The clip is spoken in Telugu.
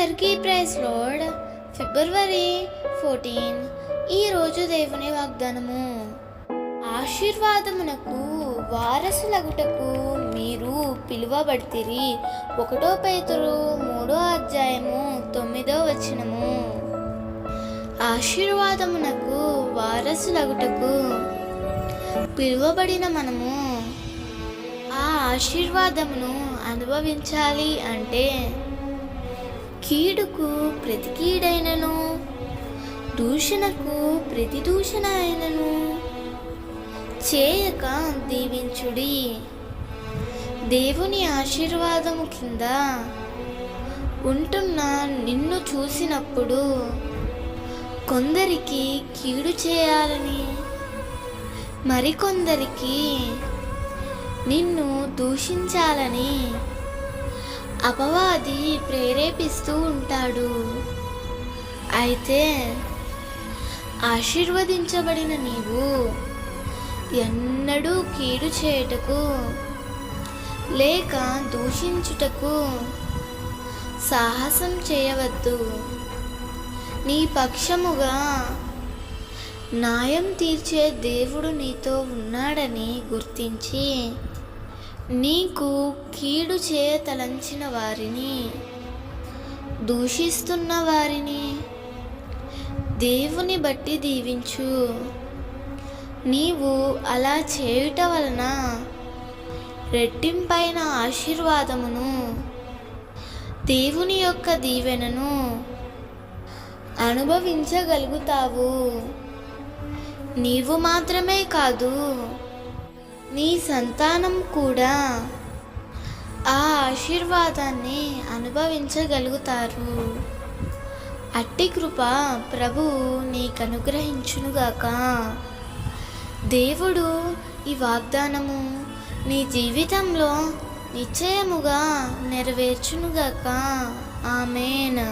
అందరికీ ప్రైజ్ లార్డ్. ఫిబ్రవరి 14 ఈరోజు దేవుని వాగ్దానము. ఆశీర్వాదమునకు వారసులగుటకు మీరు పిలువబడితిరి. 1 పేతురు 3:9. ఆశీర్వాదమునకు వారసులగుటకు పిలువబడిన మనము ఆ ఆశీర్వాదమును అనుభవించాలి అంటే కీడుకు ప్రతి కీడైనను, దూషణకు ప్రతి దూషణ అయినను చేయక దీవించుడి. దేవుని ఆశీర్వాదము కింద ఉంటున్న నిన్ను చూసినప్పుడు కొందరికి కీడు చేయాలని, మరికొందరికి నిన్ను దూషించాలని అపవాది ప్రేరేపిస్తూ ఉంటాడు. అయితే ఆశీర్వదించబడిన నీవు ఎన్నడూ కీడు చేయుటకు లేక దూషించుటకు సాహసం చేయవద్దు. నీ పక్షముగా న్యాయం తీర్చే దేవుడు నీతో ఉన్నాడని గుర్తించి నీకు కీడు చేయతలంచిన వారిని, దూషిస్తున్న వారిని దేవుని బట్టి దీవించు. నీవు అలా చేయుట వలన రెట్టింపైన ఆశీర్వాదమును, దేవుని యొక్క దీవెనను అనుభవించగలుగుతావు. నీవు మాత్రమే కాదు, నీ సంతానం కూడా ఆ ఆశీర్వాదాన్ని అనుభవించగలుగుతారు. అట్టి కృప ప్రభువు నీకు అనుగ్రహించునుగాక. దేవుడు ఈ వాగ్దానము నీ జీవితంలో నిశ్చయముగా నెరవేర్చునుగాక. ఆమేన్.